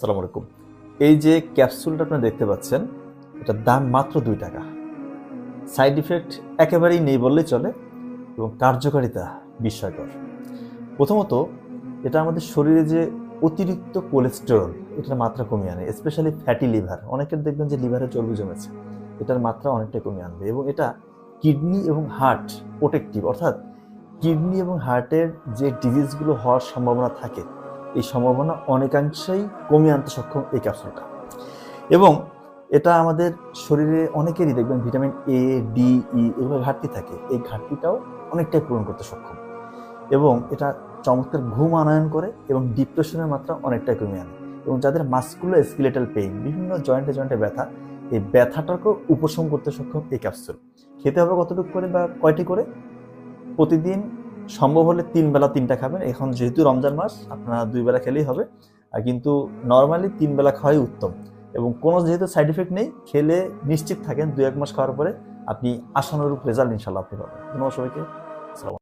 আসসালামু আলাইকুম। এই যে ক্যাপসুলটা আপনারা দেখতে পাচ্ছেন, এটার দাম মাত্র 2 টাকা। সাইড ইফেক্ট একেবারেই নেই বললেই চলে এবং কার্যকারিতা বিস্ময়কর। প্রথমত, এটা আমাদের শরীরে যে অতিরিক্ত কোলেস্টেরল এটার মাত্রা কমিয়ে আনে, স্পেশালি ফ্যাটি লিভার। অনেকের দেখবেন যে লিভারে চর্বি জমেছে, এটার মাত্রা অনেকটাই কমিয়ে আনবে এবং এটা কিডনি এবং হার্ট প্রোটেক্টিভ, অর্থাৎ কিডনি এবং হার্টের যে ডিজিজগুলো হওয়ার সম্ভাবনা থাকে এই সম্ভাবনা অনেকাংশেই কমিয়ে আনতে সক্ষম এই ক্যাপসুলটা। এবং এটা আমাদের শরীরে অনেকেরই দেখবেন ভিটামিন এ, ডি, ই এগুলো ঘাটতি থাকে, এই ঘাটতিটাও অনেকটাই পূরণ করতে সক্ষম। এবং এটা চমৎকার ঘুম আনয়ন করে এবং ডিপ্রেশনের মাত্রা অনেকটাই কমিয়ে আনে। এবং যাদের মাসকুলার স্কেলেটাল পেইন, বিভিন্ন জয়েন্টে জয়েন্টে ব্যথা, এই ব্যথাটাকেও উপশম করতে সক্ষম এই ক্যাপসুল। খেতে হবে কতটুকু করে বা কয়টি করে? প্রতিদিন সম্ভব হলে 3 বেলা 3টা খাবেন। এখন যেহেতু রমজান মাস, আপনারা 2 বেলা খেলেই হবে। আর কিন্তু নরমালি 3 বেলা খাওয়াই উত্তম। এবং কোনো যেহেতু সাইড ইফেক্ট নেই, খেলে নিশ্চিত থাকেন 2-1 মাস খাওয়ার পরে আপনি আশানুরূপ রেজাল্ট ইনশাল্লাহ আপনি পাবেন। ধন্যবাদ সবাইকে। আসসালামু আলাইকুম।